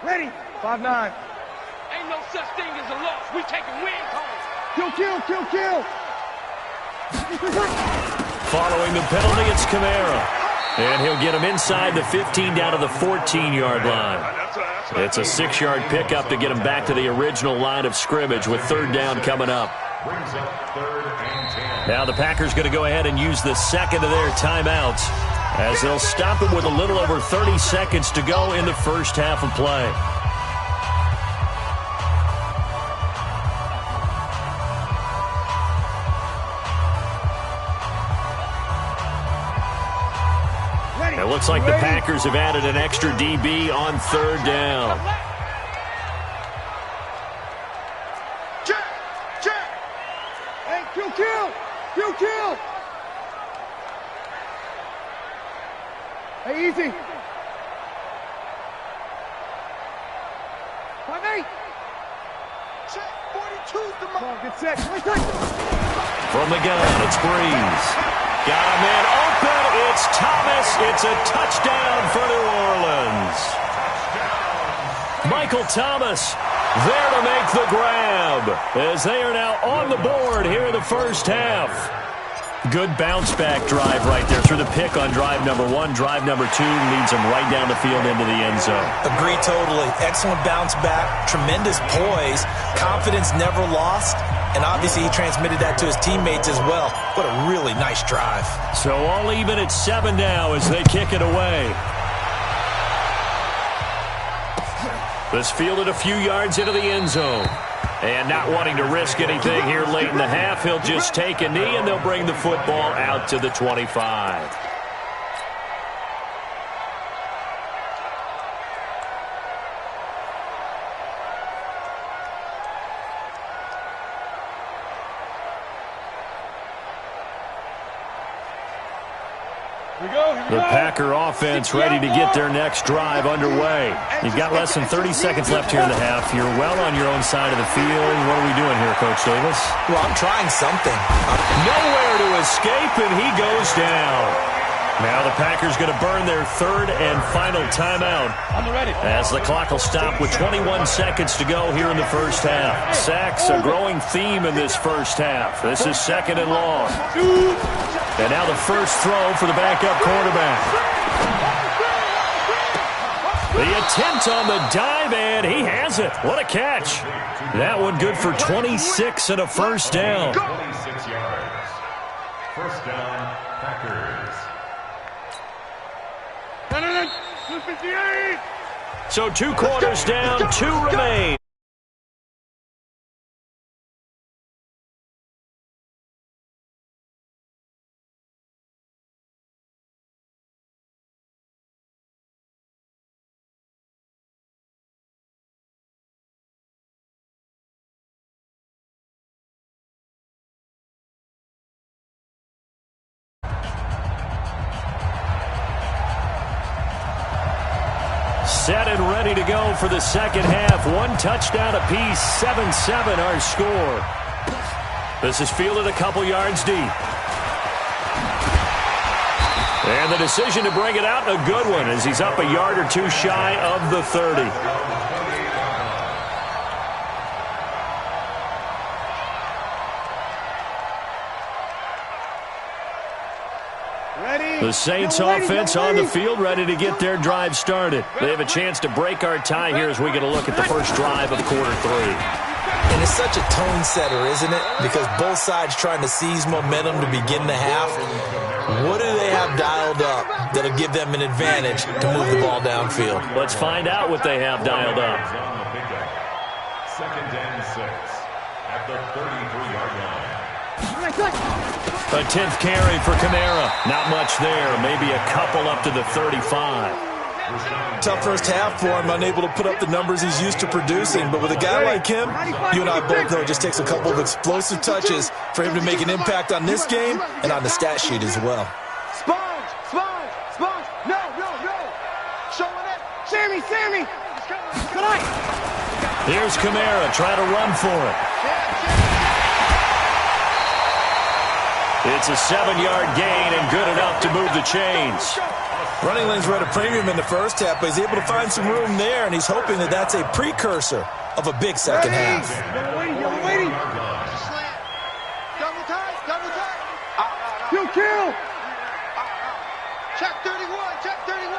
Ready. 5-9. Ain't no such thing as a loss. We taking wins home. Kill, kill, kill, kill. Following the penalty, it's Kamara. And he'll get him inside the 15 down to the 14-yard line. It's a 6-yard pickup to get him back to the original line of scrimmage with third down coming up. Now the Packers going to go ahead and use the second of their timeouts as they'll stop it with a little over 30 seconds to go in the first half of play. It looks like the Packers have added an extra DB on third down. Check, check. Hey, kill, kill, kill, kill. Hey, easy. 5-8. Check, 42's the mark. Good set. From the gun, it's Breeze. Got a man open. It's Thomas. It's a touchdown for New Orleans. Michael Thomas there to make the grab as they are now on the board here in the first half. Good bounce-back drive right there through the pick on drive number 1. Drive number 2 leads them right down the field into the end zone. Agree totally. Excellent bounce-back, tremendous poise, confidence never lost, and obviously he transmitted that to his teammates as well. What a really nice drive. So all even at 7 now as they kick it away. This fielded a few yards into the end zone. And not wanting to risk anything here late in the half, he'll just take a knee and they'll bring the football out to the 25. The Packer offense ready to get their next drive underway. You've got less than 30 seconds left here in the half. You're well on your own side of the field. What are we doing here, Coach Davis? Well, I'm trying something. Nowhere to escape, and he goes down. Now the Packers going to burn their third and final timeout as the clock will stop with 21 seconds to go here in the first half. Sacks, a growing theme in this first half. This is second and long. And now the first throw for the backup quarterback. The attempt on the dive, and he has it. What a catch. That one good for 26 and a first down. 26 yards. First down, Packers. So 2 quarters down, 2 remain. Set and ready to go for the second half. 1 touchdown apiece, 7-7 our score. This is fielded a couple yards deep. And the decision to bring it out, a good one, as he's up a yard or 2 shy of the 30. The Saints offense on the field ready to get their drive started. They have a chance to break our tie here as we get a look at the first drive of quarter 3. And it's such a tone setter, isn't it? Because both sides trying to seize momentum to begin the half. What do they have dialed up that'll give them an advantage to move the ball downfield? Let's find out what they have dialed up. Second and 6 at the 33-yard line. A 10th carry for Kamara. Not much there. Maybe a couple up to the 35. Tough first half for him, unable to put up the numbers he's used to producing. But with a guy like him, you and I both know it just takes a couple of explosive touches for him to make an impact on this game and on the stat sheet as well. Sponge, sponge, sponge. No, no, no. Showing it. Sammy, Sammy. Good night. Here's Kamara. Try to run for it. It's a 7-yard gain and good enough to move the chains. Running lanes were at a premium in the first half, but he's able to find some room there, and he's hoping that that's a precursor of a big second half. Double tight. You kill. Check 31, check 31.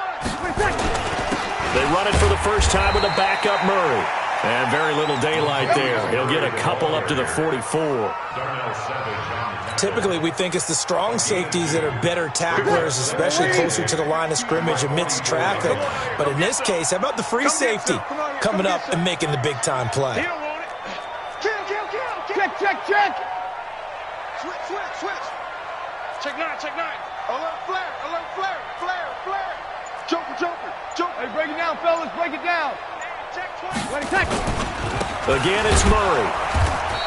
They run it for the first time with a backup Murray. And very little daylight there. He'll get a couple up to the 44. Typically, we think it's the strong safeties that are better tacklers, especially closer to the line of scrimmage amidst traffic. But in this case, how about the free safety coming up and making the big-time play? Kill. Check. Switch. Check 9. Alert flare. Jumper. Hey, break it down, fellas. Break it down. Check 20. Again, it's Murray.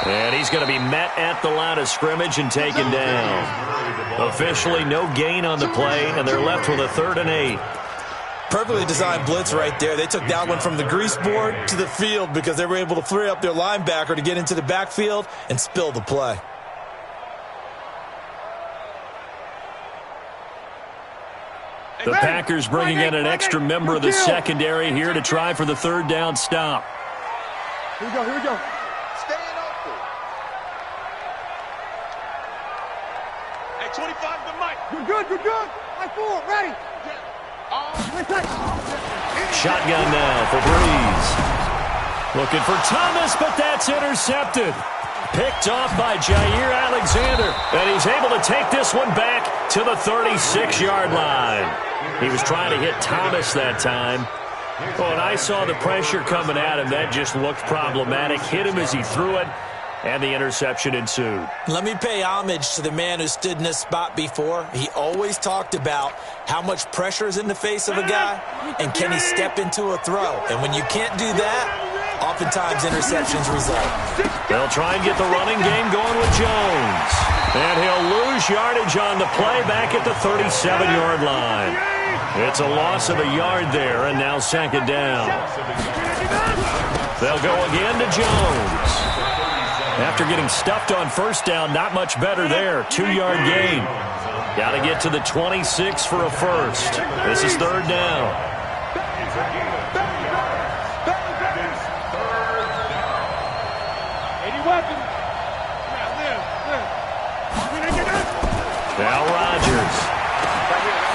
And he's going to be met at the line of scrimmage and taken down. Officially, no gain on the play, and they're left with a 3rd and 8. Perfectly designed blitz right there. They took that one from the grease board to the field because they were able to free up their linebacker to get into the backfield and spill the play. The Packers bringing in an extra member of the secondary here to try for the 3rd down stop. Here we go. Staying open. Hey, 25 to Mike. You're good. Mike 4, ready. Shotgun now for Breeze. Looking for Thomas, but that's intercepted. Picked off by Jair Alexander. And he's able to take this one back to the 36-yard line. He was trying to hit Thomas that time. When I saw the pressure coming at him, that just looked problematic. Hit him as he threw it, and the interception ensued. Let me pay homage to the man who stood in this spot before. He always talked about how much pressure is in the face of a guy, and can he step into a throw. And when you can't do that, oftentimes interceptions result. They'll try and get the running game going with Jones. And he'll lose yardage on the play back at the 37-yard line. It's a loss of a yard there, and now 2nd down. They'll go again to Jones. After getting stuffed on 1st down, not much better there. 2-yard gain. Got to get to the 26 for a first. This is 3rd down. Now Rodgers.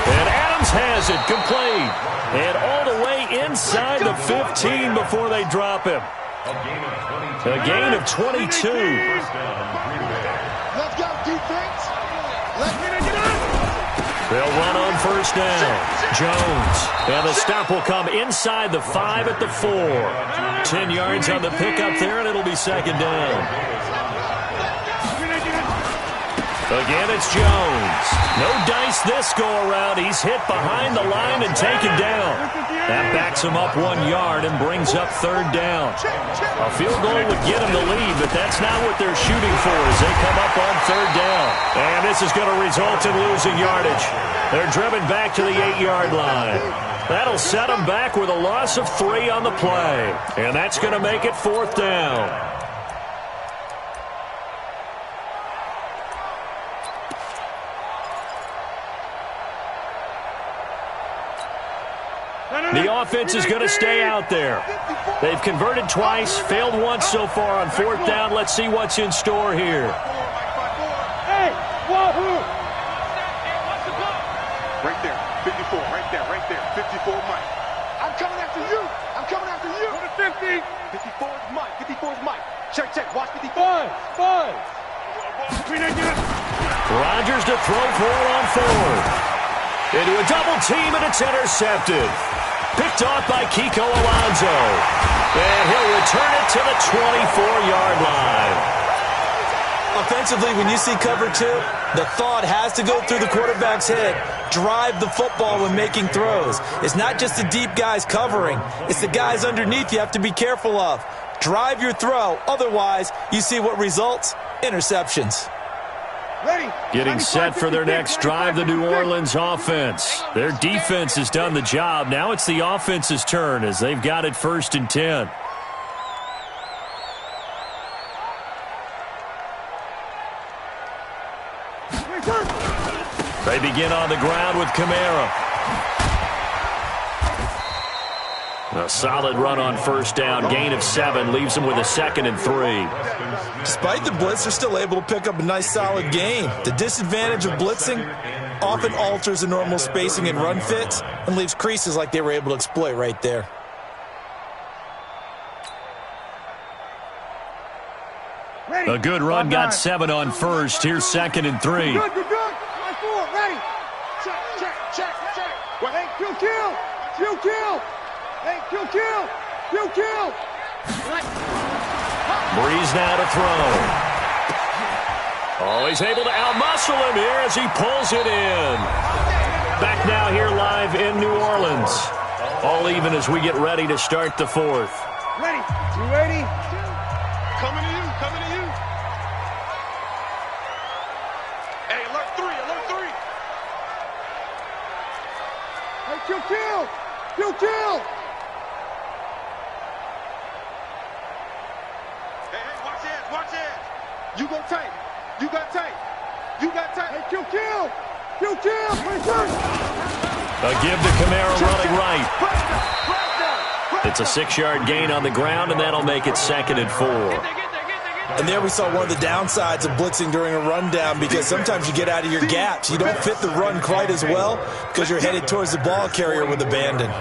And Adams has it complete. And all the way inside the 15 before they drop him. A gain of 22. Let's go, defense. They'll run on 1st down. Jones. And the stop will come inside the 5 at the 4. 10 yards on the pickup there, and it'll be 2nd down. Again, it's Jones. No dice this go-around. He's hit behind the line and taken down. That backs him up 1 yard and brings up 3rd down. A field goal would get him the lead, but that's not what they're shooting for as they come up on 3rd down. And this is going to result in losing yardage. They're driven back to the 8-yard line. That'll set them back with a loss of 3 on the play. And that's going to make it 4th down. The offense is going to stay out there. They've converted twice, failed once so far on 4th down. Let's see what's in store here. Hey, wahoo! Right there, 54, right there, 54 Mike. I'm coming after you. Go to 50. 54 is Mike, 54 is Mike. Check, watch 54. Five. Rodgers to throw for it on 4th. Into a double team, and it's intercepted. Picked off by Kiko Alonso. And he'll return it to the 24-yard line. Offensively, when you see cover 2, the thought has to go through the quarterback's head. Drive the football when making throws. It's not just the deep guys covering. It's the guys underneath you have to be careful of. Drive your throw. Otherwise, you see what results? Interceptions. Ready. Getting set for their next drive, the New Orleans offense. Their defense has done the job. Now it's the offense's turn as they've got it 1st and 10. begin on the ground with Kamara. A solid run on first down, gain of 7, leaves them with a 2nd and 3. Despite the blitz, they're still able to pick up a nice solid gain. The disadvantage of blitzing often alters the normal spacing and run fits and leaves creases like they were able to exploit right there. A good run, got 7 on first. Here's 2nd and 3. Good. Line 4, ready. Check. Well, hey, kill. Hey, kill. Breeze now to throw. Oh, he's able to outmuscle him here as he pulls it in. Back now here live in New Orleans. All even as we get ready to start the 4th. Ready. 280. Coming to you. Hey, alert 3. Hey, kill. Hey, watch it. You got tight. Hey, kill. A give to Kamara running right. It's a 6-yard gain on the ground, and that'll make it 2nd and 4. And there we saw one of the downsides of blitzing during a rundown, because sometimes you get out of your gaps. You don't fit the run quite as well because you're headed towards the ball carrier with abandon.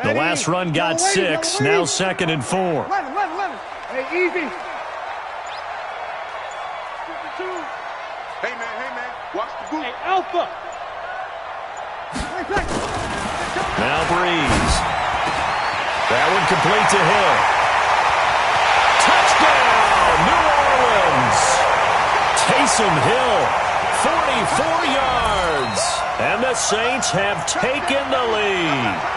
The last run got 6, now 2nd and 4. 11. Hey, easy. Hey, man. Watch the boot. Hey, Alpha. Now Breeze. That one complete to Hill. Touchdown, New Orleans. Taysom Hill, 44 yards. And the Saints have taken the lead.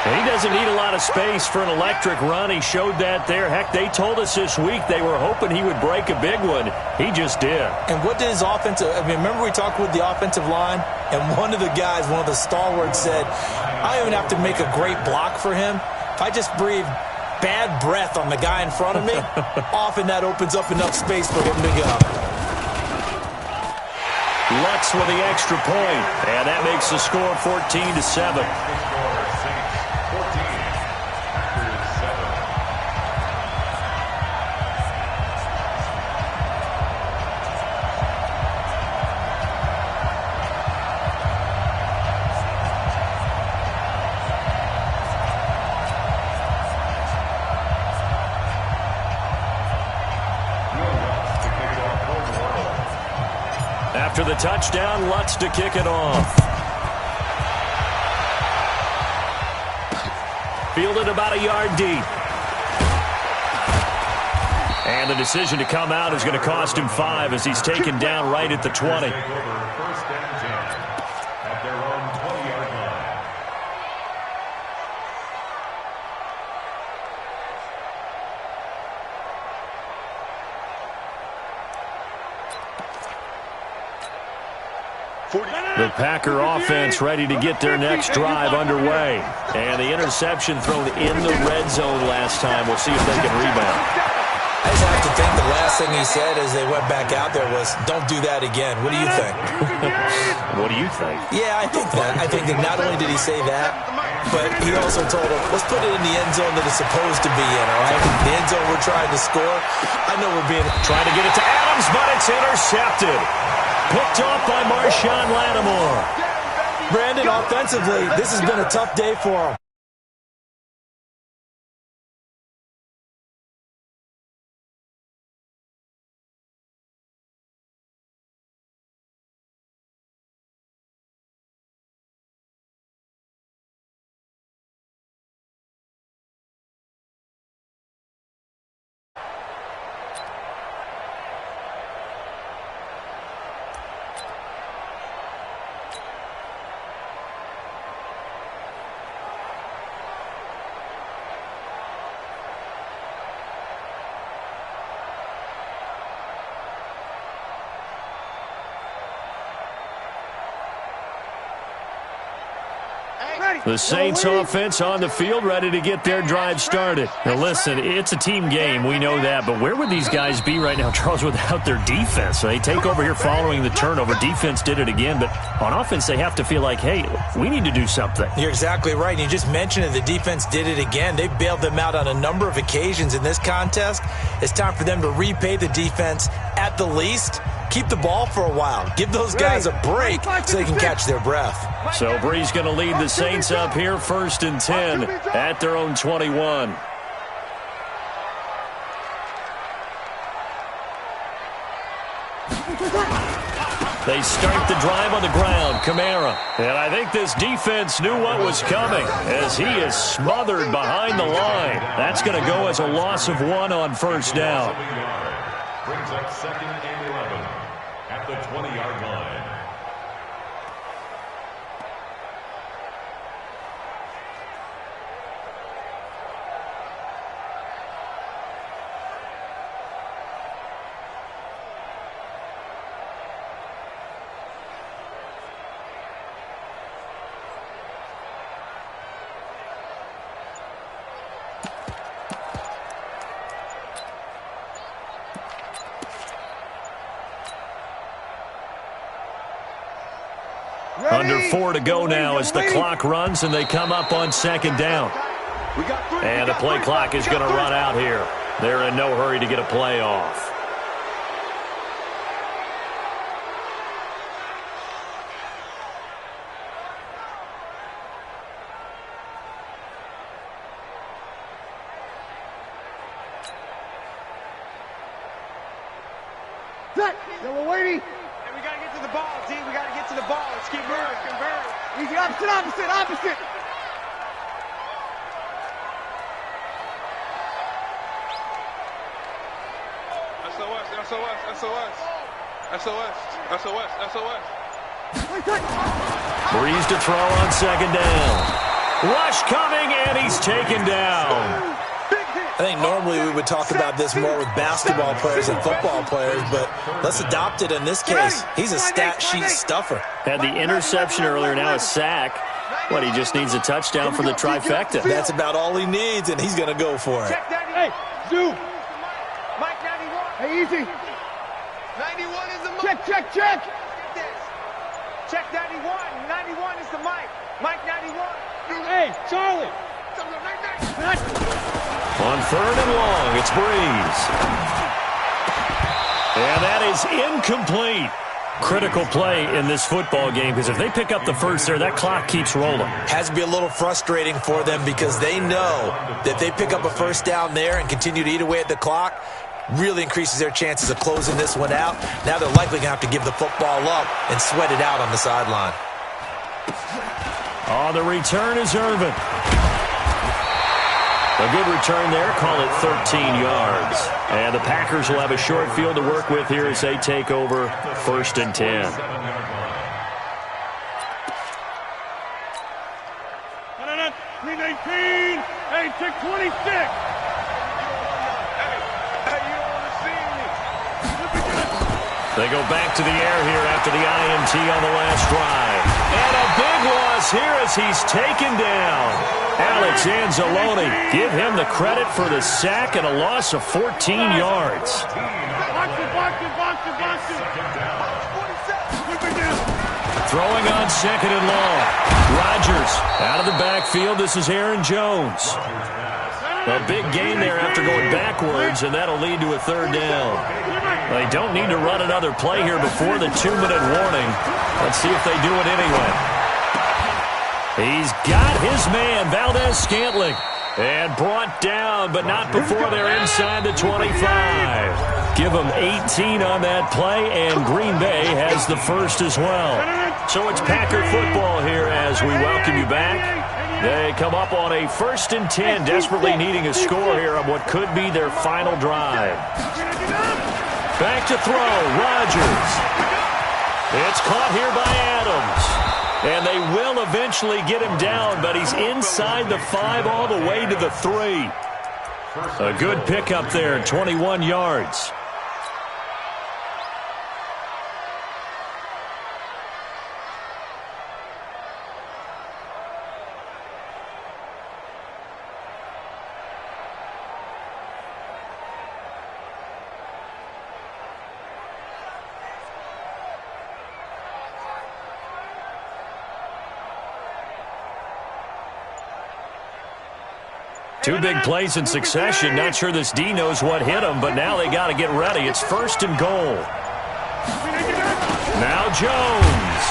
He doesn't need a lot of space for an electric run. He showed that there. Heck, they told us this week they were hoping he would break a big one. He just did. And what did his offensive – remember we talked with the offensive line? And one of the stalwarts said, I don't even have to make a great block for him. If I just breathe bad breath on the guy in front of me, often that opens up enough space for him to go. Lutz with the extra point. And that makes the score 14-7. After the touchdown, Lutz to kick it off. Fielded about a yard deep. And the decision to come out is going to cost him 5 as he's taken down right at the 20. The Packer offense ready to get their next drive underway. And the interception thrown in the red zone last time. We'll see if they can rebound. I just have to think the last thing he said as they went back out there was, don't do that again. What do you think? What do you think? Yeah, I think that. I think that not only did he say that, but he also told him, let's put it in the end zone that it's supposed to be in, all right? The end zone we're trying to score. I know we're trying to get it to Adams, but it's intercepted. Picked off by Marshawn Lattimore. Brandon, offensively, this has been a tough day for him. The Saints offense on the field, ready to get their drive started. Now listen, it's a team game, we know that, but where would these guys be right now, Charles, without their defense? They take over here following the turnover. Defense did it again, but on offense they have to feel like, hey, we need to do something. You're exactly right. You just mentioned it. The defense did it again. They bailed them out on a number of occasions in this contest. It's time for them to repay the defense at the least. Keep the ball for a while. Give those guys a break so they can catch their breath. So Bree's going to lead the Saints up here 1st and 10 at their own 21. They start the drive on the ground. Kamara. And I think this defense knew what was coming as he is smothered behind the line. That's going to go as a loss of 1 on 1st down. Brings up 2nd and 11 at the 20-yard line. Under 4 to go now as the clock runs and they come up on 2nd down. And the play clock is going to run out here. They're in no hurry to get a play off. We're waiting. We got to get to the ball, D. We got to get to the ball. Let's keep moving. Convert. Easy, opposite. SOS. Breeze to throw on 2nd down. Rush coming, and he's taken down. I think normally we would talk about this more with basketball players and football players, but let's adopt it in this case. He's a stat sheet stuffer. Had the interception earlier, now a sack. What, he just needs a touchdown for the trifecta. That's about all he needs, and he's going to go for it. Hey, Zoo. Mike 91. Hey, easy. 91 is the Mike. Check. Get this. Check 91. 91 is the Mike. Mike 91. Hey, Charlie. On 3rd and long, it's Breeze. And that is incomplete. Critical play in this football game because if they pick up the first there, that clock keeps rolling. Has to be a little frustrating for them because they know that if they pick up a 1st down there and continue to eat away at the clock, really increases their chances of closing this one out. Now they're likely going to have to give the football up and sweat it out on the sideline. On the return is Irvin. A good return there, call it 13 yards. And the Packers will have a short field to work with here as they take over 1st and 10. 319. Hey, 626. They go back to the air here after the INT on the last drive. And a big loss here as he's taken down. Alex Anzalone, give him the credit for the sack and a loss of 14 yards. Throwing on 2nd and long. Rodgers out of the backfield. This is Aaron Jones. A big gain there after going backwards, and that'll lead to a 3rd down. They don't need to run another play here before the 2-minute warning. Let's see if they do it anyway. He's got his man, Valdez-Scantling, and brought down, but not before they're inside the 25. Give them 18 on that play, and Green Bay has the first as well. So it's Packer football here as we welcome you back. They come up on a 1st and 10, desperately needing a score here on what could be their final drive. Back to throw, Rodgers. It's caught here by Adams. And they will eventually get him down, but he's inside the 5 all the way to the 3. A good pickup there, 21 yards. Two big plays in succession. Not sure this D knows what hit him, but now they got to get ready. It's 1st and goal. Now Jones.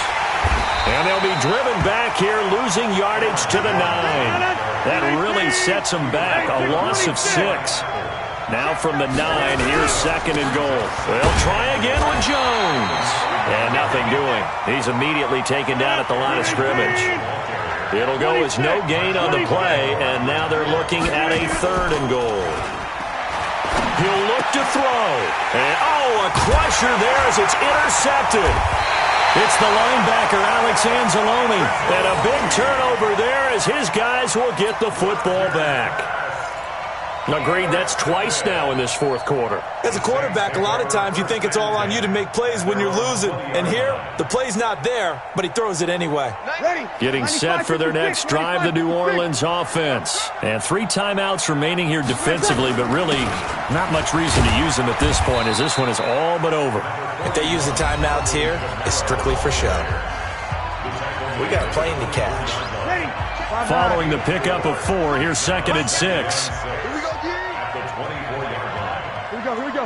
And they'll be driven back here, losing yardage to the 9. That really sets them back. A loss of 6. Now from the 9, here's 2nd and goal. They'll try again with Jones. And nothing doing. He's immediately taken down at the line of scrimmage. It'll go as no gain on the play, and now they're looking at a 3rd and goal. He'll look to throw. And, a crusher there as it's intercepted. It's the linebacker, Alex Anzalone. And a big turnover there as his guys will get the football back. Agreed, that's twice now in this 4th quarter. As a quarterback, a lot of times you think it's all on you to make plays when you're losing. And here, the play's not there, but he throws it anyway. Getting set for their next drive, the New Orleans offense. And 3 timeouts remaining here defensively, but really not much reason to use them at this point as this one is all but over. If they use the timeouts here, it's strictly for show. We got a plane to catch. Following the pickup of 4, here's 2nd and 6. Here we go.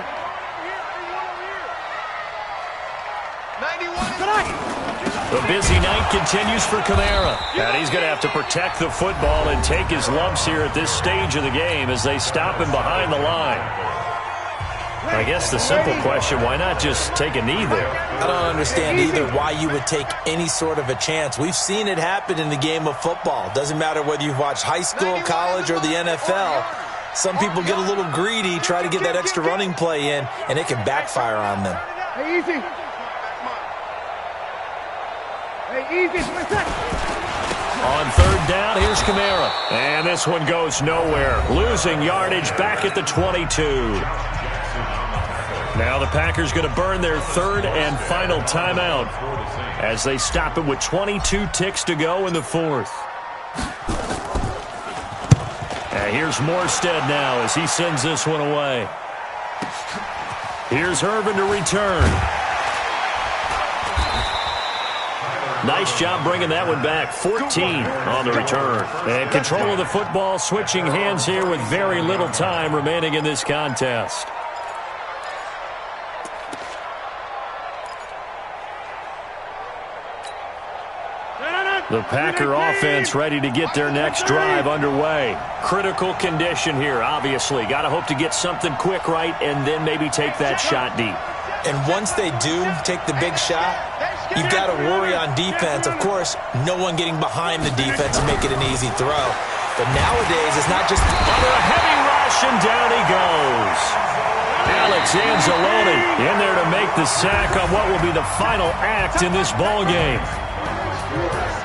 91. The busy night continues for Kamara. And he's going to have to protect the football and take his lumps here at this stage of the game as they stop him behind the line. I guess the simple question, why not just take a knee there? I don't understand either why you would take any sort of a chance. We've seen it happen in the game of football. Doesn't matter whether you've watched high school, college, or the NFL. Some people get a little greedy, try to get that extra running play in, and it can backfire on them. Hey, easy. On 3rd down, here's Kamara. And this one goes nowhere. Losing yardage back at the 22. Now the Packers going to burn their 3rd and final timeout as they stop it with 22 ticks to go in the 4th. And here's Morstead now as he sends this one away. Here's Irvin to return. Nice job bringing that one back. 14 on the return. And control of the football, switching hands here with very little time remaining in this contest. The Packer offense ready to get their next drive underway. Critical condition here, obviously. Got to hope to get something quick right and then maybe take that shot deep. And once they do take the big shot, you've got to worry on defense. Of course, no one getting behind the defense and make it an easy throw. But nowadays, it's not just under a heavy rush, and down he goes. Alex Anzalone in there to make the sack on what will be the final act in this ball game.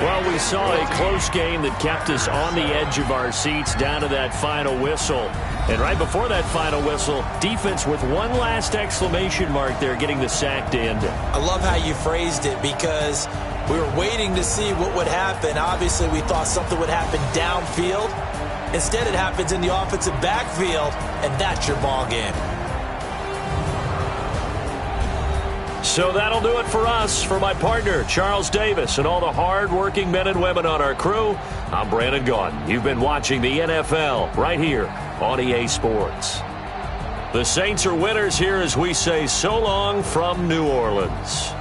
Well, we saw a close game that kept us on the edge of our seats down to that final whistle. And right before that final whistle, defense with one last exclamation mark there, getting the sack to end it. I love how you phrased it because we were waiting to see what would happen. Obviously, we thought something would happen downfield. Instead, it happens in the offensive backfield, and that's your ball game. So that'll do it for us. For my partner, Charles Davis, and all the hard-working men and women on our crew, I'm Brandon Gaudin. You've been watching the NFL right here on EA Sports. The Saints are winners here as we say so long from New Orleans.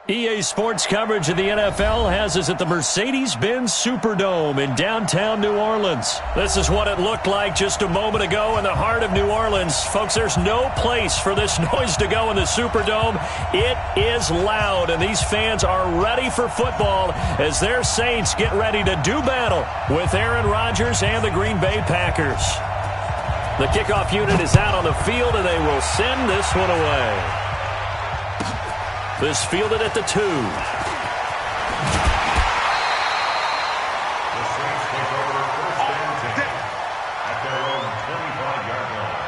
EA Sports coverage of the NFL has us at the Mercedes-Benz Superdome in downtown New Orleans. This is what it looked like just a moment ago in the heart of New Orleans. Folks, there's no place for this noise to go in the Superdome. It is loud, and these fans are ready for football as their Saints get ready to do battle with Aaron Rodgers and the Green Bay Packers. The kickoff unit is out on the field, and they will send this one away. This fielded at the 2. The Saints take over first and 10 at their own 25-yard line.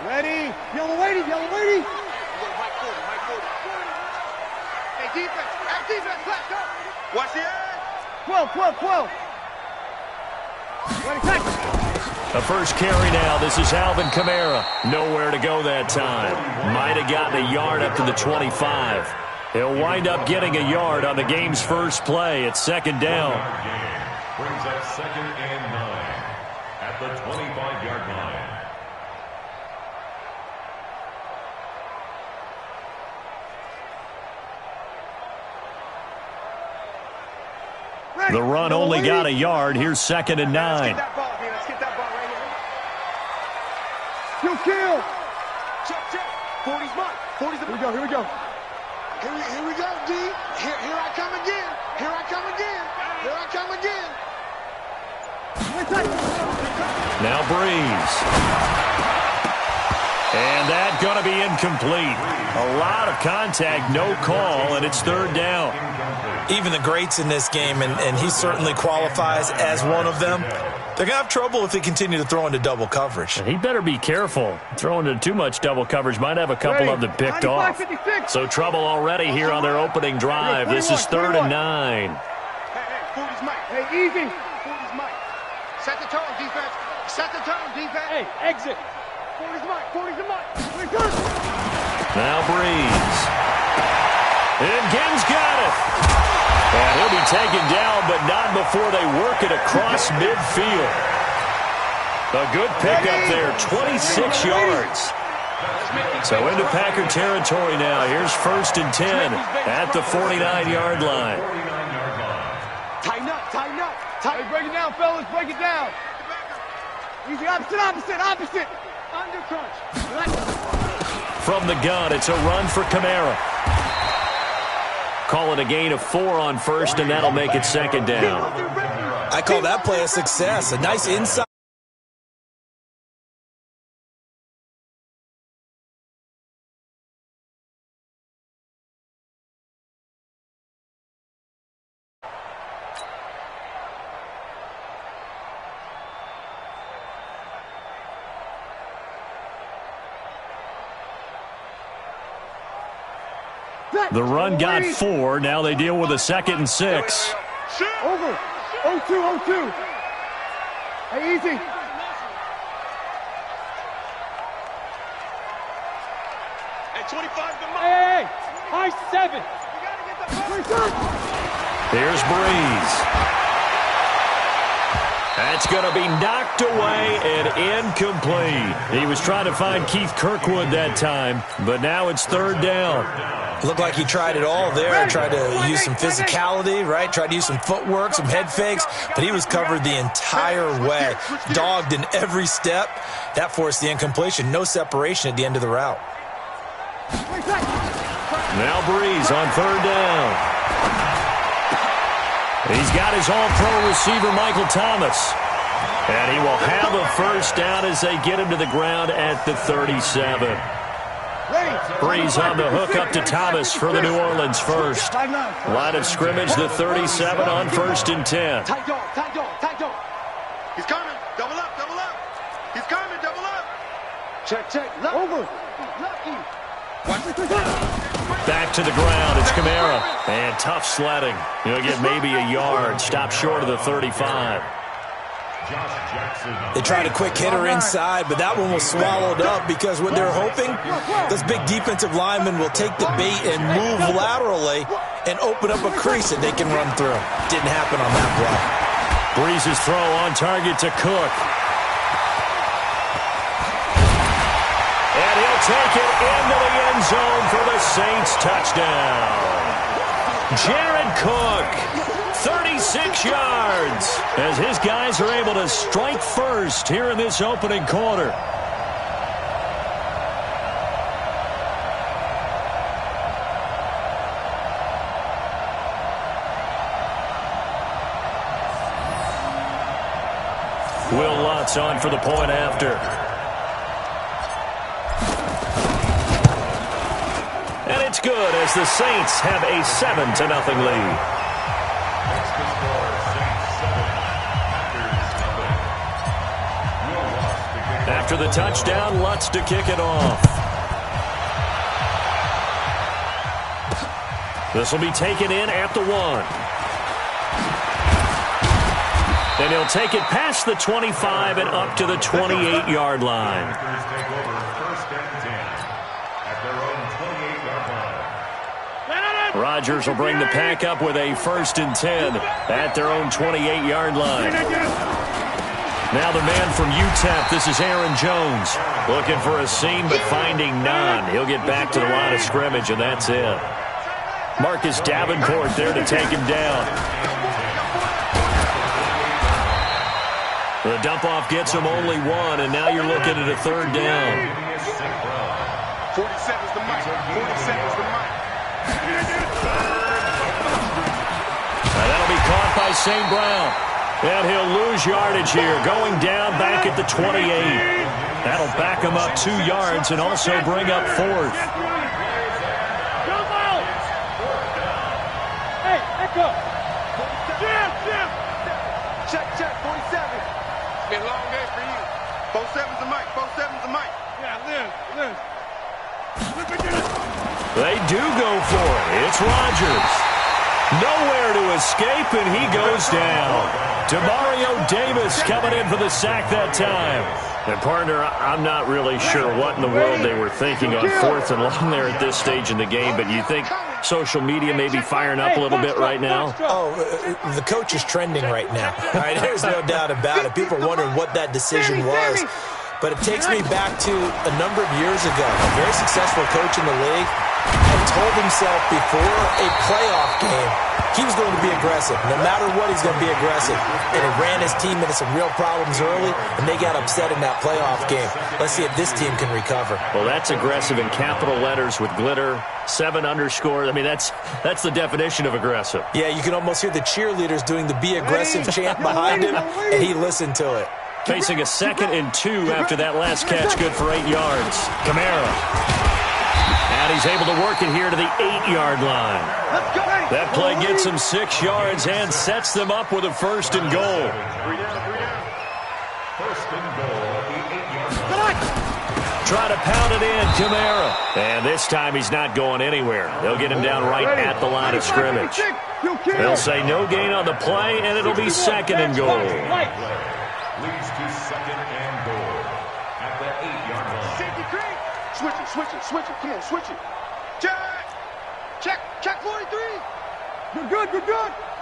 Ready? Yellow lady, yellow lady. Hey, defense. Hey, defense. Let's go. Watch the edge. 12. Ready, tackle. The first carry now. This is Alvin Kamara. Nowhere to go that time. Might have gotten a yard up to the 25. He'll wind up getting a yard on the game's first play. It's second down. Brings up 2nd and 9 at the 25-yard line. The run only got a yard. Here's 2nd and 9. Let's get that ball here. Let's get that ball right here. Kill. Check. 40's mine. 40's the Here we go. Here we go, D. Here I come again. Here I come again. Now Breeze. And that going to be incomplete. A lot of contact, no call, and it's 3rd down. Even the greats in this game, and he certainly qualifies as one of them, they're going to have trouble if they continue to throw into double coverage. He better be careful. Throwing into too much double coverage might have a couple of them picked off. So trouble already here on their opening drive. This is 3rd and 9. Hey, 40's Mike. Hey, easy. 40's Mike. Set the tone, defense. Hey, exit. 40's Mike. Now Breeze. And Gibbs got it. And he'll be taken down, but not before they work it across midfield. A good pickup there, 26 yards. So into Packer territory now. Here's 1st and 10 at the 49-yard line. Tighten up. Hey, break it down, fellas. Break it down. Easy, opposite. Undercrunch. From the gun, it's a run for Kamara. Call it a gain of 4 on 1st, and that'll make it 2nd down. I call that play a success. A nice inside. The run got 4. Now they deal with a 2nd and 6. Over. 0-2. Hey, easy. At 25 to Mike. Hey. High 7. Here's Breeze. That's going to be knocked away and incomplete. He was trying to find Keith Kirkwood that time, but now it's 3rd down. Looked like he tried it all there. Tried to use some physicality, right? Tried to use some footwork, some head fakes, but he was covered the entire way. Dogged in every step. That forced the incompletion. No separation at the end of the route. Now Breeze on 3rd down. He's got his all-pro receiver, Michael Thomas. And he will have a 1st down as they get him to the ground at the 37. Breeze on the hook up to Thomas for the New Orleans 1st. Line of scrimmage, the 37 on 1st and 10. Tight dog. He's coming. Double up. He's coming. Double up. Check. Over. Back to the ground, it's Kamara. And tough sledding. He'll get maybe a yard. Stop short of the 35. They tried a quick hitter inside, but that one was swallowed up because what they're hoping, those big defensive linemen will take the bait and move laterally and open up a crease that they can run through. Didn't happen on that play. Breeze's throw on target to Cook. And he'll take it into the end zone for the Saints touchdown. Jared Cook, 36 yards, as his guys are able to strike first here in this opening quarter. Will Lutz on for the point after. And it's good as the Saints have a 7-0 lead. After the touchdown, Lutz to kick it off. This will be taken in at the 1. And he'll take it past the 25 and up to the 28-yard line. Rodgers will bring the pack up with a 1st and 10 at their own 28-yard line. Now the man from UTEP, this is Aaron Jones. Looking for a seam, but finding none. He'll get back to the line of scrimmage, and that's it. Marcus Davenport there to take him down. The dump-off gets him only 1, and now you're looking at a 3rd down. 47's the mic. 47's the mic. That'll be caught by St. Brown. And he'll lose yardage here, going down back at the 28. That'll back him up 2 yards and also bring up 4th. Hey, echo. Jim. Check, 47. It's been a long day for you. 47's the mic. 47's the mic. Yeah, Liz. They do go for it. It's Rodgers. Nowhere to escape, and he goes down. Demario Davis coming in for the sack that time. And, partner, I'm not really sure what in the world they were thinking on 4th and long there at this stage in the game, but you think social media may be firing up a little bit right now? Oh, the coach is trending right now. All right, there's no doubt about it. People are wondering what that decision was. But it takes me back to a number of years ago. A very successful coach in the league had told himself before a playoff game he was going to be aggressive. No matter what, he's going to be aggressive. And he ran his team into some real problems early, and they got upset in that playoff game. Let's see if this team can recover. Well, that's aggressive in capital letters with glitter, 7 underscores. I mean, that's the definition of aggressive. Yeah, you can almost hear the cheerleaders doing the "Be Aggressive" chant behind him, and he listened to it. Facing a 2nd and 2 after that last catch, good for 8 yards. Kamara. And he's able to work it here to the 8-yard line. That play gets him 6 yards and sets them up with a 1st and goal. 1st and goal at the 8-yard line. Try to pound it in, Kamara. And this time he's not going anywhere. They'll get him down right at the line of scrimmage. They'll say no gain on the play, and it'll be 2nd and goal. Leads to 2nd and goal at the 8-yard line. Switch it. Come on, switch it. Check 43. Good.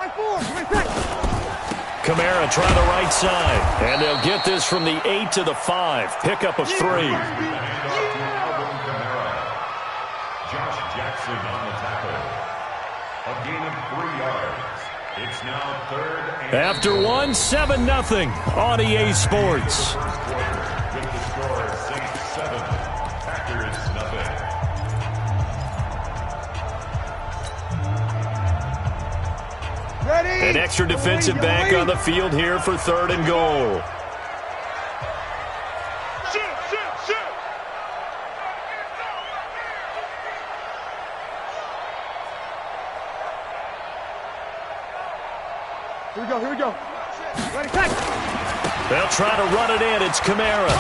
Right 4. Kamara trying the right side. And they'll get this from the 8 to the 5. Pickup of 3. Josh Jackson on the tackle. A gain of 3 yards. It's now 3rd and After 1, 7-0 on EA Sports. with the score, Saints 7, Packers 0. Ready? An extra defensive back on the field here for 3rd and goal. Shoot. Here we go. Ready, tackle. They'll try to run it in. It's Kamara.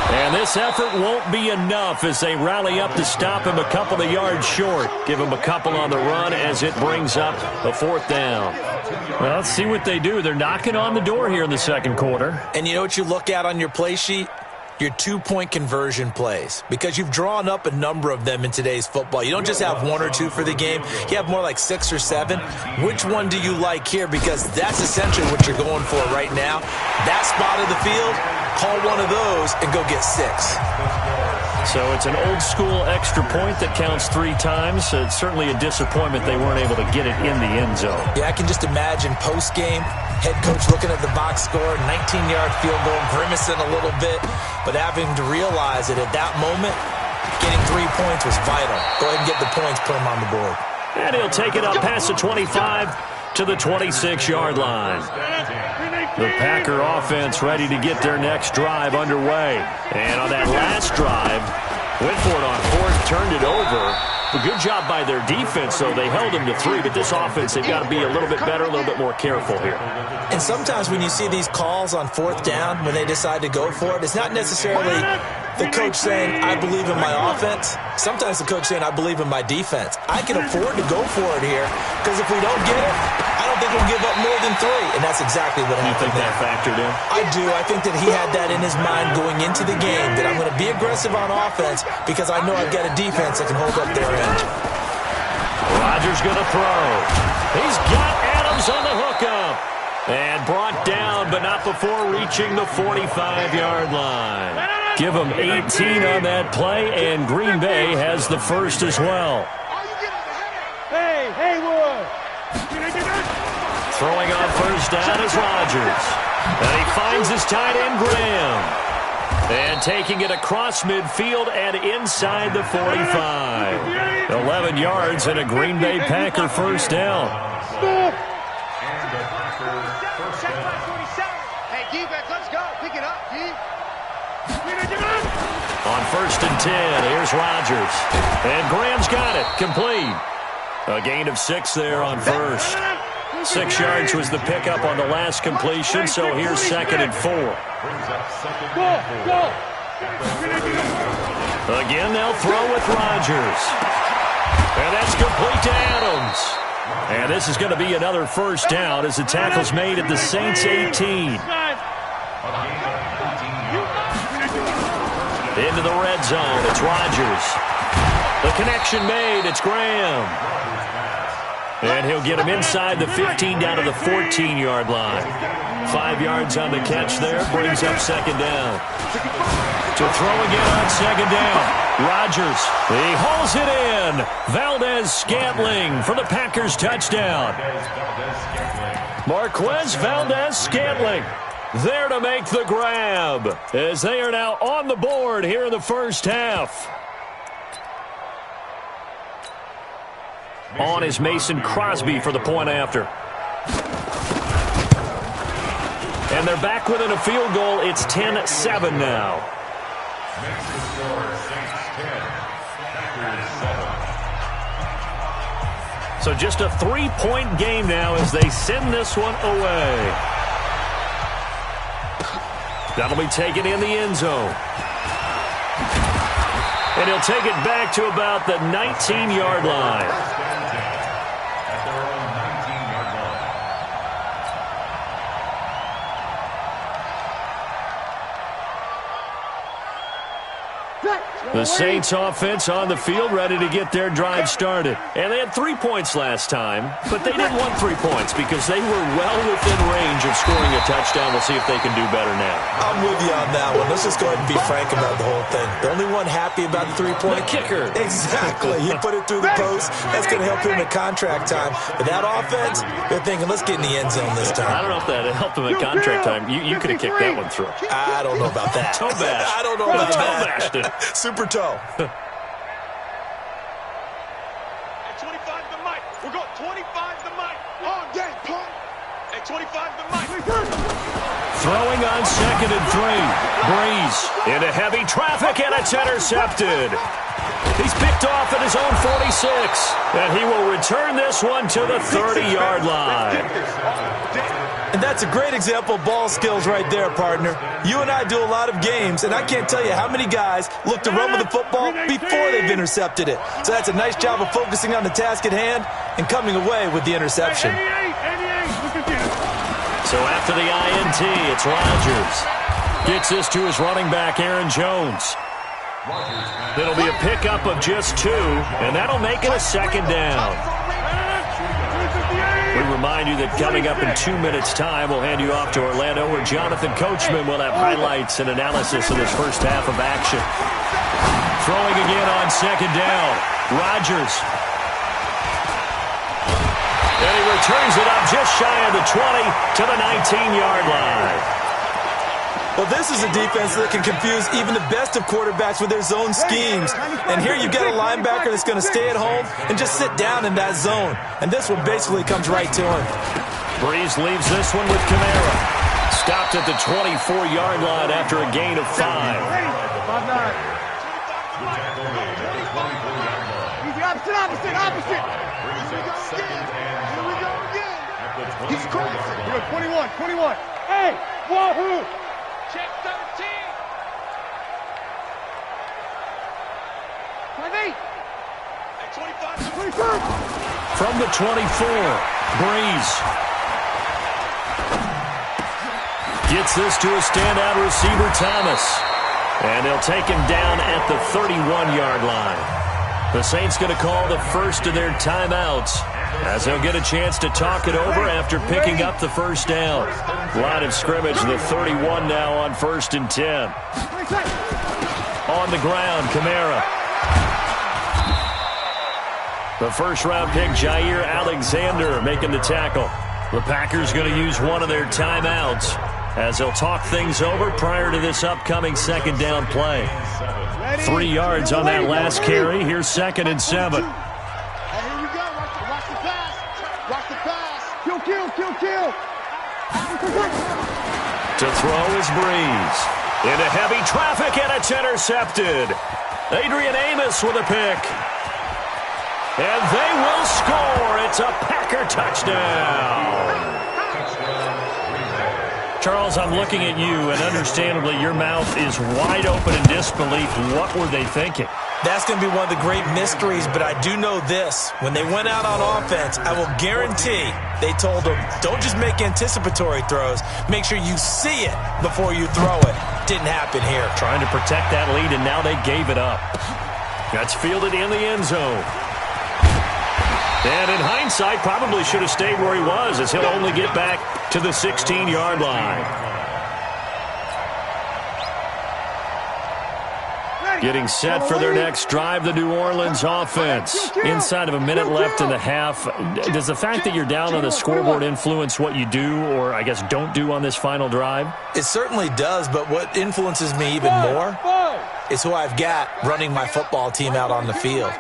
And this effort won't be enough as they rally up to stop him a couple of yards short. Give him a couple on the run as it brings up a 4th down. Well, let's see what they do. They're knocking on the door here in the second quarter. And you know what you look at on your play sheet? Your 2-point conversion plays, because you've drawn up a number of them in today's football. You don't just have 1 or 2 for the game. You have more like 6 or 7. Which one do you like here? Because that's essentially what you're going for right now. That spot of the field, call one of those and go get 6. So it's an old-school extra point that counts 3 times. So it's certainly a disappointment they weren't able to get it in the end zone. Yeah, I can just imagine post-game, head coach looking at the box score, 19-yard field goal, grimacing a little bit, but having to realize that at that moment, getting 3 points was vital. Go ahead and get the points, put them on the board. And he'll take it up past the 25 to the 26-yard line. The Packer offense ready to get their next drive underway. And on that last drive, went for it on 4th, turned it over. A good job by their defense, though. They held them to 3, but this offense, they've got to be a little bit better, a little bit more careful here. And sometimes when you see these calls on 4th down, when they decide to go for it, it's not necessarily the coach saying, I believe in my offense. Sometimes the coach saying, I believe in my defense. I can afford to go for it here, because if we don't get it, I don't think we'll give up more than 3. And that's exactly what happened. You think that factored in? I do. I think that he had that in his mind going into the game, that I'm going to be aggressive on offense because I know I've got a defense that can hold up their end. Rodgers going to throw. He's got Adams on the hookup. And brought down, but not before reaching the 45-yard line. Give them 18 on that play, and Green Bay has the first as well. Hey, Haywood! Throwing on first down is Rodgers. And he finds his tight end, Graham. And taking it across midfield and inside the 45. 11 yards and a Green Bay Packer first down. Hey, defense, let's go. Pick it up, D. On 1st and 10, here's Rodgers. And Graham's got it. Complete. A gain of 6 there on 1st. 6 yards was the pickup on the last completion, so here's 2nd and 4. Again, they'll throw with Rodgers. And that's complete to Adams. And this is going to be another first down as the tackle's made at the Saints 18. Into the red zone, it's Rodgers. The connection made, it's Graham. And he'll get him inside the 15 down to the 14-yard line. 5 yards on the catch there, brings up 2nd down. To throw again on 2nd down. Rodgers, he hauls it in. Valdez-Scantling for the Packers touchdown. Marquez Valdez-Scantling there to make the grab as they are now on the board here in the first half. On is Mason Crosby for the point after. And they're back within a field goal. It's 10-7 now. So just a 3-point game now as they send this one away. That'll be taken in the end zone. And he'll take it back to about the 19-yard line. The Saints offense on the field ready to get their drive started. And they had 3 points last time, but they didn't want 3 points because they were well within range of scoring a touchdown. We'll see if they can do better now. I'm with you on that one. Let's just go ahead and be frank about the whole thing. The only one happy about the 3-point? The kicker. Exactly. He put it through the post. That's going to help him at contract time. But that offense, they're thinking, let's get in the end zone this time. I don't know if that helped him at contract time. You could have kicked that one through. I don't know about that. Toe bash. I don't know about toe that. bashed it. Super toe. At 25 the mic. We're going 25 the mic. All day, punk. At 25 the mic. Throwing on 2nd and 3. Breeze into heavy traffic, and it's intercepted. He's picked off at his own 46. And he will return this one to the 30-yard line. And that's a great example of ball skills right there, partner. You and I do a lot of games, and I can't tell you how many guys look to run with the football before they've intercepted it. So that's a nice job of focusing on the task at hand and coming away with the interception. So after the INT, it's Rodgers. Gets this to his running back, Aaron Jones. It'll be a pickup of just 2, and that'll make it a second down. We remind you that coming up in 2 minutes' time, we'll hand you off to Orlando, where Jonathan Coachman will have highlights and analysis of this first half of action. Throwing again on second down. Rodgers. And he returns it up just shy of the 20 to the 19-yard line. Well, this is a defense that can confuse even the best of quarterbacks with their zone schemes. And here you've got a linebacker that's going to stay at home and just sit down in that zone. And this one basically comes right to him. Breeze leaves this one with Kamara. Stopped at the 24-yard line after a gain of 5. Opposite. Here we go again. He's crossing. 21. Hey, wahoo! Check 13. 28. 25. From the 24, Breeze. Gets this to a standout receiver, Thomas. And they'll take him down at the 31-yard line. The Saints going to call the first of their timeouts, as they'll get a chance to talk it over after picking up the first down. Line of scrimmage, the 31 now on 1st and 10. On the ground, Kamara. The first-round pick, Jair Alexander, making the tackle. The Packers going to use one of their timeouts, as they'll talk things over prior to this upcoming second down play. 3 yards on that last carry. Here's 2nd and 7. Hey, here we go. Watch the pass. Watch the pass. Kill. To throw is Breeze. Into heavy traffic, and it's intercepted. Adrian Amos with a pick. And they will score. It's a Packer touchdown. Charles, I'm looking at you, and understandably, your mouth is wide open in disbelief. What were they thinking? That's going to be one of the great mysteries, but I do know this. When they went out on offense, I will guarantee they told them, don't just make anticipatory throws. Make sure you see it before you throw it. Didn't happen here. Trying to protect that lead, and now they gave it up. That's fielded in the end zone. And in hindsight, probably should have stayed where he was, as he'll only get back to the 16-yard line. Getting set for their next drive, the New Orleans offense. Inside of a minute left in the half. Does the fact that you're down on the scoreboard influence what you do, or I guess don't do on this final drive? It certainly does, but what influences me even more is who I've got running my football team out on the field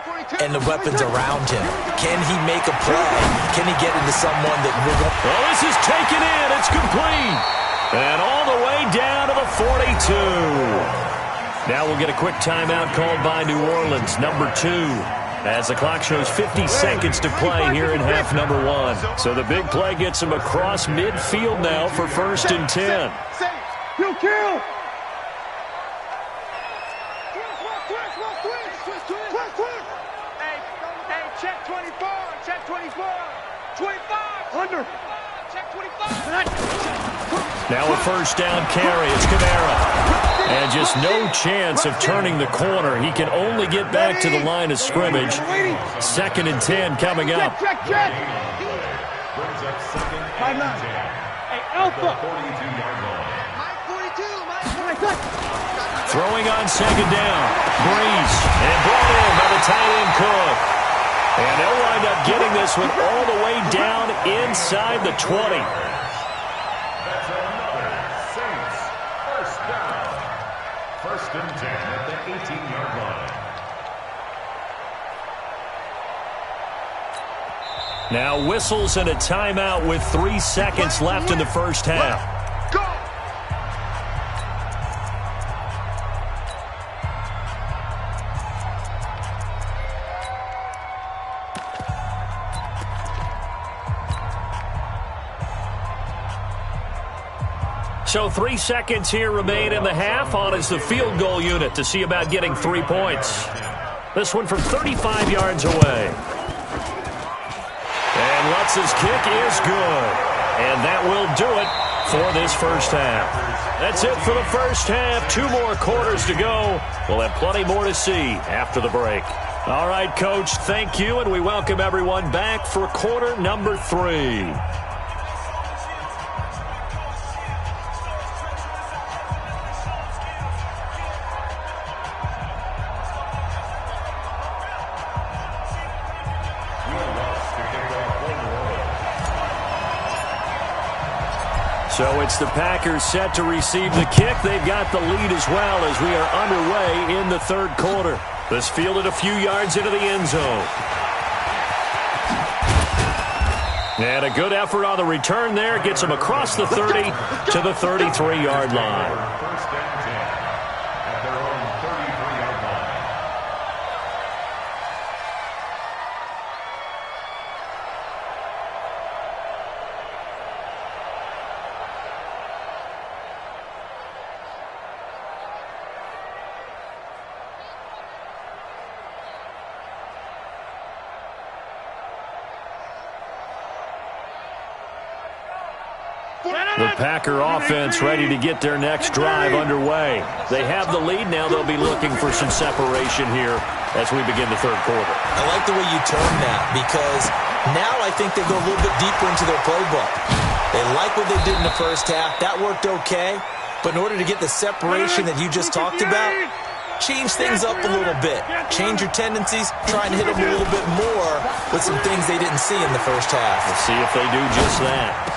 and the weapons around him. Can he make a play? Can he get into someone that we're going to... Well, this is taken in. It's complete. And all the way down to the 42. Now we'll get a quick timeout called by New Orleans, number 2, as the clock shows 50 seconds to play here in half number 1. So the big play gets him across midfield now for 1st and 10. Kill. Hey, check 24. 25. Under. Check 25. Now a first down carry. It's Kamara. And just no chance of turning the corner. He can only get back to the line of scrimmage. 2nd and 10 coming up. Check. Hey, Alpha. Throwing on second down. Breeze. And brought in by the tight end Cook. And they'll wind up getting this one all the way down inside the 20. That's another Saints first down. 1st and 10 at the 18-yard line. Now whistles and a timeout with 3 seconds left in the first half. So 3 seconds here remain in the half. On is the field goal unit to see about getting 3 points. This one from 35 yards away. And Lutz's kick is good. And that will do it for this first half. That's it for the first half. 2 more quarters to go. We'll have plenty more to see after the break. All right, Coach, thank you, and we welcome everyone back for quarter number 3. So it's the Packers set to receive the kick. They've got the lead as well as we are underway in the third quarter. This fielded a few yards into the end zone. And a good effort on the return there. Gets him across the 30 to the 33-yard line. First and 10 at their own 33-yard line. The Packer offense ready to get their next drive underway. They have the lead now. They'll be looking for some separation here as we begin the third quarter. I like the way you term that because now I think they go a little bit deeper into their playbook. They like what they did in the first half. That worked okay. But in order to get the separation that you just talked about, change things up a little bit. Change your tendencies. Try and hit them a little bit more with some things they didn't see in the first half. We'll see if they do just that.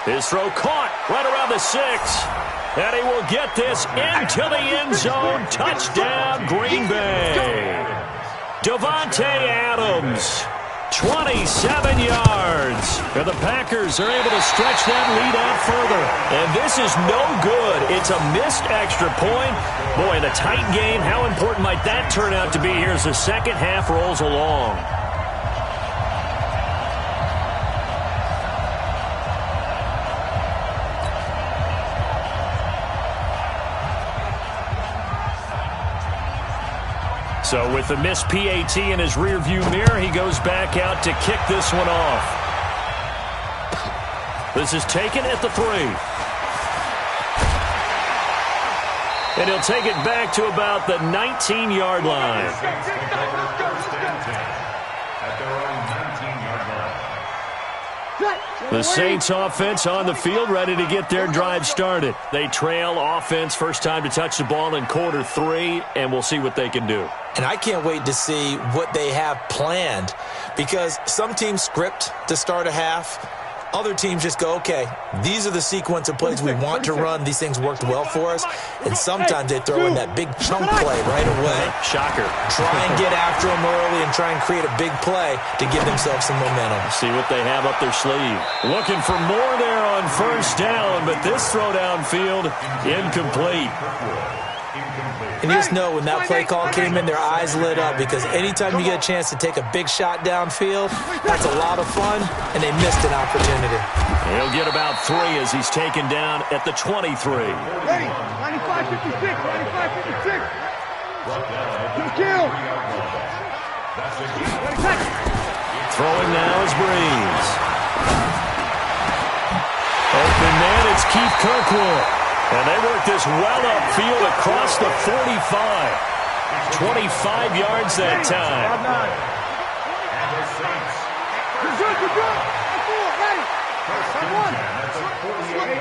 His throw caught right around the 6. And he will get this into the end zone. Touchdown, Green Bay. Davante Adams, 27 yards. And the Packers are able to stretch that lead out further. And this is no good. It's a missed extra point. Boy, in a tight game, how important might that turn out to be here as the second half rolls along? So with the missed PAT in his rearview mirror, he goes back out to kick this one off. This is taken at the 3. And he'll take it back to about the 19-yard line. First and 10 at their own 19-yard line. The Saints offense on the field, ready to get their drive started. They trail offense, first time to touch the ball in quarter 3, and we'll see what they can do. And I can't wait to see what they have planned because some teams script to start a half. Other teams just go, okay, these are the sequence of plays we want to run. These things worked well for us. And sometimes they throw in that big chunk play right away. Shocker. Try and get after them early and try and create a big play to give themselves some momentum. See what they have up their sleeve. Looking for more there on first down, but this throw downfield incomplete. And you just know when that play call came in, their eyes lit up because anytime you get a chance to take a big shot downfield, that's a lot of fun, and they missed an opportunity. He'll get about 3 as he's taken down at the 23. Ready, 95-56, 95-56. Kill. Throwing now is Breeze. Open man, it's Keith Kirkwood. And they work this well upfield across the 45. 25 yards that time.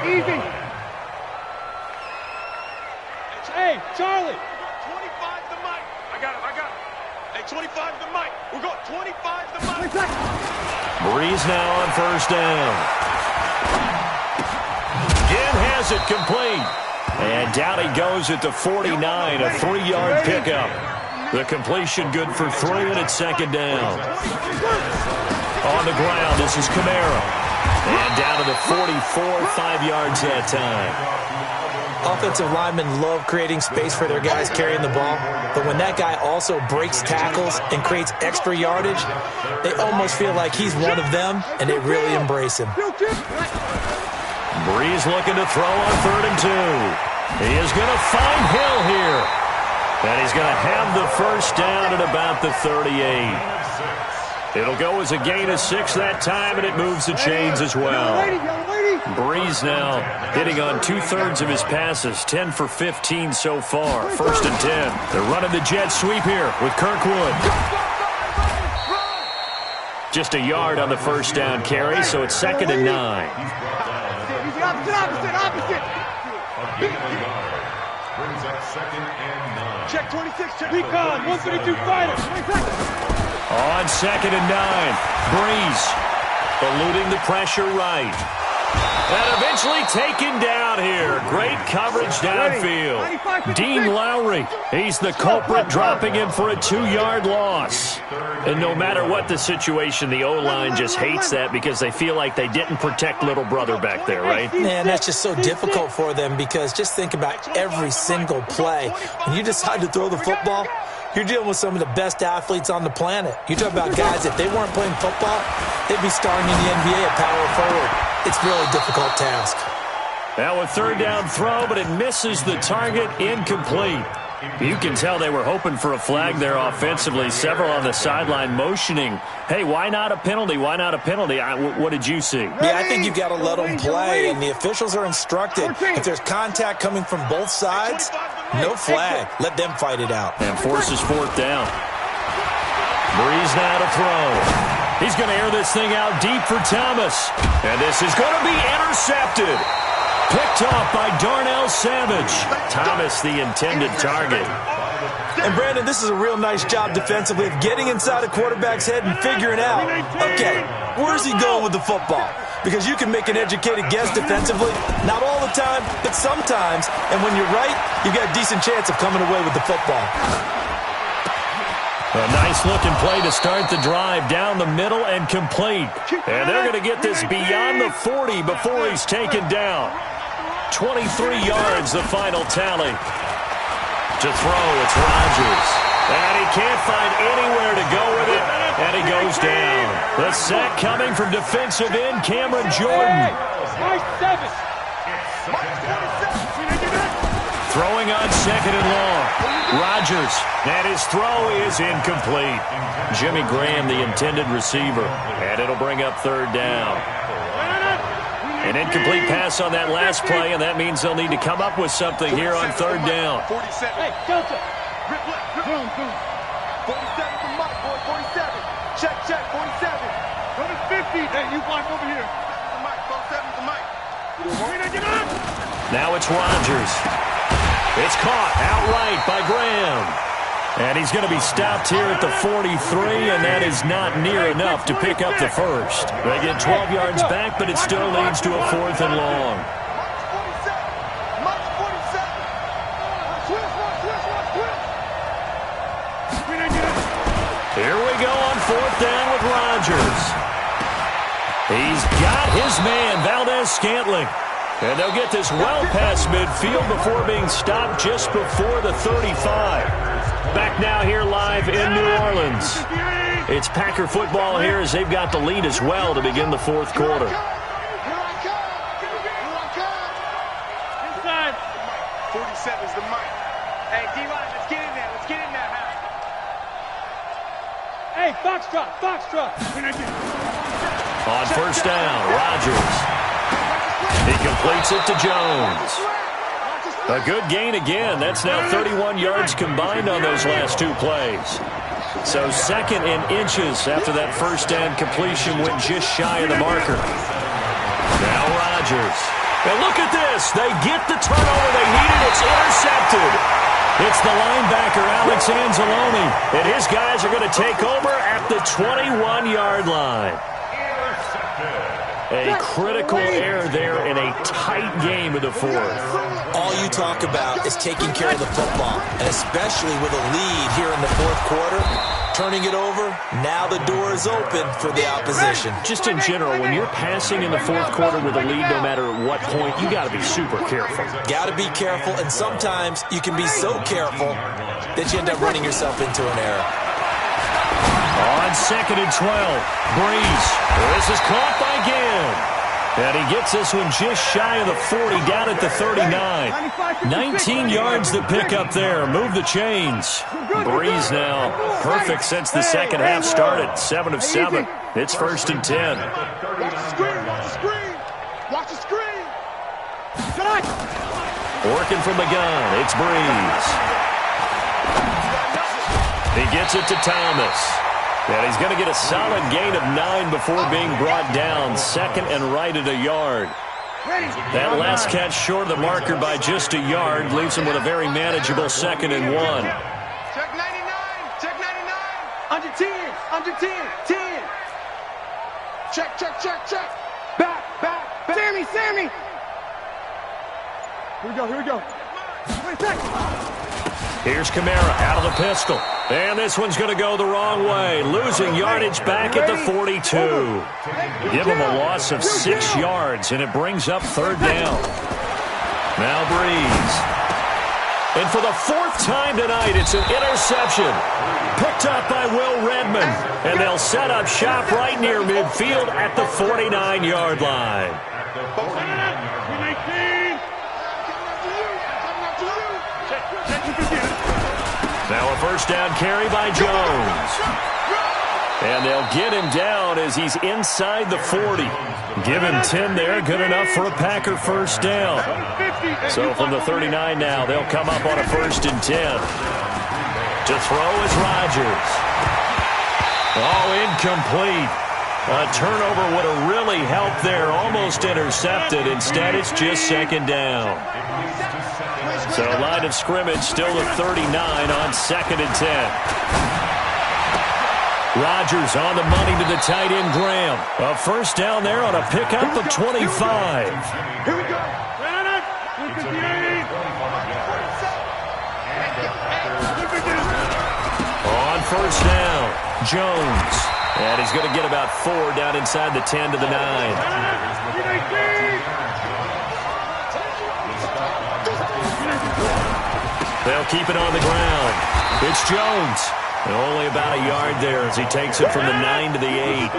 Easy. Hey, Charlie. 25 to Mike. I got it. Hey, 25 to Mike. We're going 25 to Mike. Breeze now on first down. Again has it complete. And down he goes at the 49, a 3-yard pickup. The completion good for 3, and it's second down. On the ground, this is Kamara. And down to the 44, 5 yards that time. Offensive linemen love creating space for their guys carrying the ball, but when that guy also breaks tackles and creates extra yardage, they almost feel like he's one of them, and they really embrace him. Breeze looking to throw on 3rd and 2. He is going to find Hill here. And he's going to have the first down at about the 38. It'll go as a gain of 6 that time, and it moves the chains as well. Breeze now hitting on 2/3 of his passes, 10 for 15 so far. 1st and 10. They're running the jet sweep here with Kirkwood. Just a yard on the first down carry, so it's 2nd and 9. Opposite. Brings up 2nd and 9. Check 26, check. Recon, 132 fighter. On 2nd and 9, Breeze eluding the pressure right. And eventually taken down here. Great coverage downfield. Dean Lowry, he's the culprit, dropping him for a 2-yard loss. And no matter what the situation, the O-line just hates that because they feel like they didn't protect little brother back there, right? Man, that's just so difficult for them because just think about every single play. When you decide to throw the football, you're dealing with some of the best athletes on the planet. You talk about guys, if they weren't playing football, they'd be starting in the NBA at power forward. It's a really difficult task. Now a 3rd down throw, but it misses the target, incomplete. You can tell they were hoping for a flag there offensively. Several on the sideline motioning, hey, why not a penalty? Why not a penalty? What did you see? Yeah, I think you've got to let them play, and the officials are instructed. If there's contact coming from both sides, no flag. Let them fight it out. And forces 4th down. Breeze now to throw. He's going to air this thing out deep for Thomas. And this is going to be intercepted. Picked off by Darnell Savage. Thomas, the intended target. And, Brandon, this is a real nice job defensively of getting inside a quarterback's head and figuring out, okay, where's he going with the football? Because you can make an educated guess defensively. Not all the time, but sometimes. And when you're right, you've got a decent chance of coming away with the football. A nice-looking play to start the drive down the middle and complete. And they're going to get this beyond the 40 before he's taken down. 23 yards, the final tally. To throw, it's Rodgers. And he can't find anywhere to go with it, and he goes down. The sack coming from defensive end Cameron Jordan. Throwing on 2nd and long. Rodgers, and his throw is incomplete. Jimmy Graham, the intended receiver, and it'll bring up 3rd down. An incomplete pass on that last play, and that means they'll need to come up with something here on 3rd down. 47. Hey, Delta. Rip left. 47 from Mike, boy. 47. Check, 47. Go to 50. Hey, you block over here. Mike, 47 from Mike. Now it's Rodgers. It's caught outright by Graham. And he's going to be stopped here at the 43, and that is not near enough to pick up the first. They get 12 yards back, but it still leads to a 4th and long. Here we go on 4th down with Rodgers. He's got his man, Valdez-Scantling. And they'll get this well past midfield before being stopped just before the 35. Back now here live in New Orleans. It's Packer football here as they've got the lead as well to begin the 4th quarter. Inside. 47's the mic. Hey, D-line, let's get in there. Let's get in there, man. Hey, Foxtrot. On 1st down, Rodgers. He completes it to Jones. A good gain again. That's now 31 yards combined on those last 2 plays. So 2nd and inches after that 1st down completion went just shy of the marker. Now Rodgers. And look at this. They get the turnover they needed. It's intercepted. It's the linebacker, Alex Anzalone. And his guys are going to take over at the 21-yard line. A critical error there in a tight game of the 4th. All you talk about is taking care of the football, and especially with a lead here in the 4th quarter, turning it over, now the door is open for the opposition. Just in general, when you're passing in the 4th quarter with a lead, no matter at what point, you got to be super careful. Got to be careful, and sometimes you can be so careful that you end up running yourself into an error. On 2nd and 12, Breeze. This is caught by Ginn. And he gets this one just shy of the 40, down at the 39. 19 yards to pick up there. Move the chains. Breeze now perfect since the second half started. 7 of 7. It's 1st and 10. Watch the screen. Watch the screen. Watch the screen. Working from the gun. It's Breeze. He gets it to Thomas. And he's going to get a solid gain of 9 before being brought down. 2nd and right at a yard. That last catch short of the marker by just a yard leaves him with a very manageable 2nd and 1. Check 99. Check 99. Under 10. Under 10. 10. Check, check, check, check. Back. Sammy. Here we go. Wait a second. Here's Kamara out of the pistol. And this one's going to go the wrong way. Losing yardage back at the 42. Give him a loss of 6 yards, and it brings up 3rd down. Now Breeze. And for the 4th time tonight, it's an interception. Picked up by Will Redmond. And they'll set up shop right near midfield at the 49-yard line. Now a 1st down carry by Jones. And they'll get him down as he's inside the 40. Give him 10 there, good enough for a Packer 1st down. So from the 39 now, they'll come up on a 1st and 10. To throw is Rodgers. Oh, incomplete. A turnover would have really helped there, almost intercepted. Instead, it's just 2nd down. So line of scrimmage still at 39 on 2nd and 10. Rodgers on the money to the tight end Graham. A 1st down there on a pickup of 25. Here we go. On 1st down, Jones. And he's going to get about 4 down inside the 10 to the 9. They'll keep it on the ground. It's Jones. And only about a yard there as he takes it from the 9 to the 8.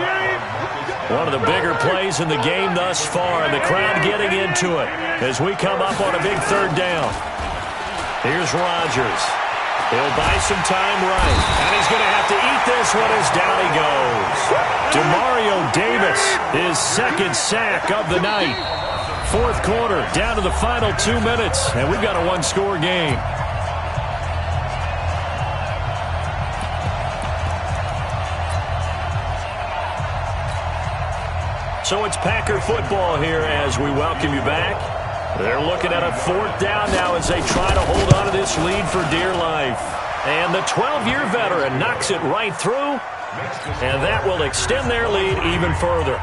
One of the bigger plays in the game thus far, and the crowd getting into it as we come up on a big 3rd down. Here's Rodgers. He'll buy some time right, and he's going to have to eat this one as down he goes. Demario Davis, his 2nd sack of the night. 4th quarter, down to the final 2 minutes, and we've got a 1-score game. So it's Packer football here as we welcome you back. They're looking at a 4th down now as they try to hold on to this lead for dear life. And the 12-year veteran knocks it right through, and that will extend their lead even further.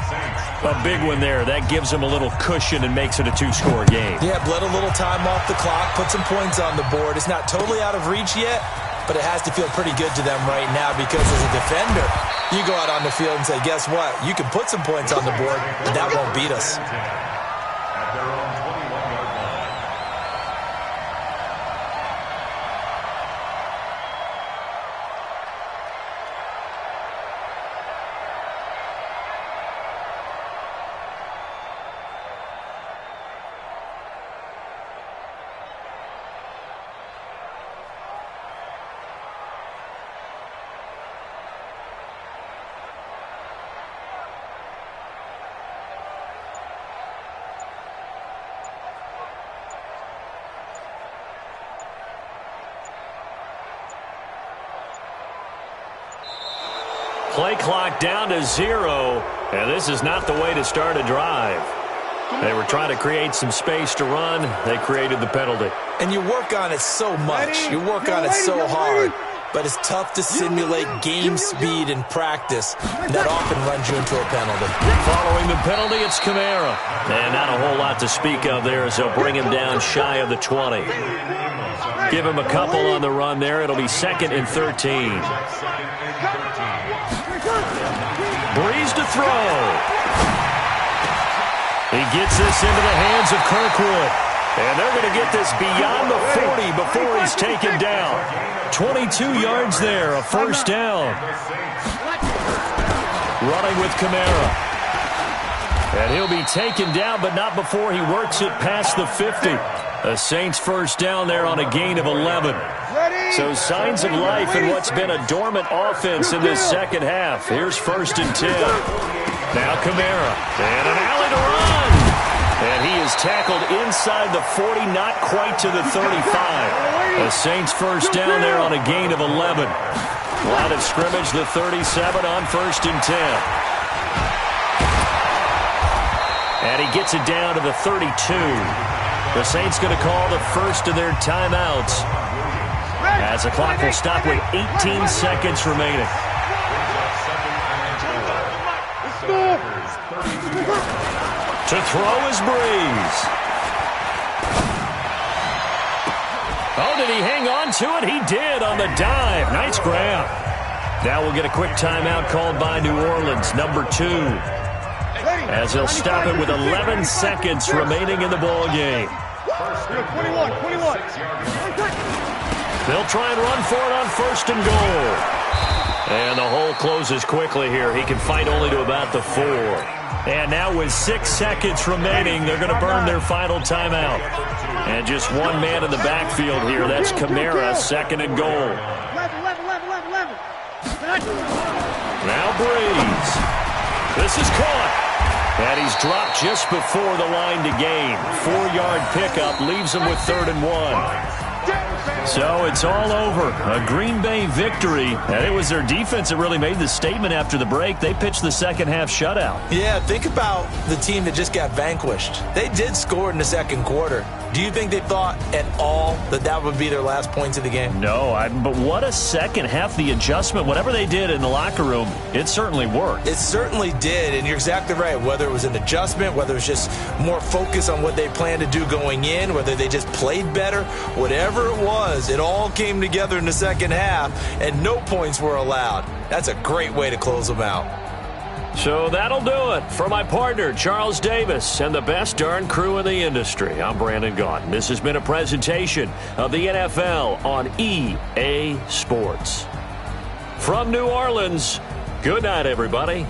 A big one there. That gives them a little cushion and makes it a 2-score game. Yeah, bled a little time off the clock, put some points on the board. It's not totally out of reach yet, but it has to feel pretty good to them right now because as a defender, you go out on the field and say, guess what? You can put some points on the board, but that won't beat us. Play clock down to 0, and this is not the way to start a drive. They were trying to create some space to run. They created the penalty. And you work on it so much. You work on it so hard. But it's tough to simulate game speed in practice. That often runs you into a penalty. Following the penalty, it's Kamara. And not a whole lot to speak of there as they'll bring him down shy of the 20. Give him a couple on the run there. It'll be 2nd and 13. Breeze to throw. He gets this into the hands of Kirkwood. And they're going to get this beyond the 40 before he's taken down. 22 yards there, a 1st down. Running with Kamara. And he'll be taken down, but not before he works it past the 50. A Saints first down there on a gain of 11. So signs of life in what's been a dormant offense in this second half. Here's 1st and 10. Now Kamara. And an alley to run. And he is tackled inside the 40, not quite to the 35. A Saints first down there on a gain of 11. Line of scrimmage, the 37 on 1st and 10. And he gets it down to the 32. The Saints going to call the first of their timeouts as the clock will stop with 18 seconds remaining. To throw is Breeze. Oh, did he hang on to it? He did on the dive. Nice grab. Now we'll get a quick timeout called by New Orleans, number 2. As they'll stop it with 11 seconds remaining in the ball game. 21. They'll try and run for it on 1st and goal. And the hole closes quickly here. He can fight only to about the 4. And now with 6 seconds remaining, they're going to burn their final timeout. And just one man in the backfield here. That's Kamara, 2nd and goal. Now Breeze. This is caught. And he's dropped just before the line to gain. 4-yard pickup leaves him with 3rd and 1. So it's all over. A Green Bay victory. And it was their defense that really made the statement after the break. They pitched the second half shutout. Yeah, think about the team that just got vanquished. They did score in the second quarter. Do you think they thought at all that that would be their last points of the game? No, but what a second half. The adjustment, whatever they did in the locker room, it certainly worked. It certainly did, and you're exactly right. Whether it was an adjustment, whether it was just more focus on what they planned to do going in, whether they just played better, whatever it was, it all came together in the second half, and no points were allowed. That's a great way to close them out. So that'll do it. For my partner, Charles Davis, and the best darn crew in the industry, I'm Brandon Gaudin. This has been a presentation of the NFL on EA Sports. From New Orleans, good night, everybody.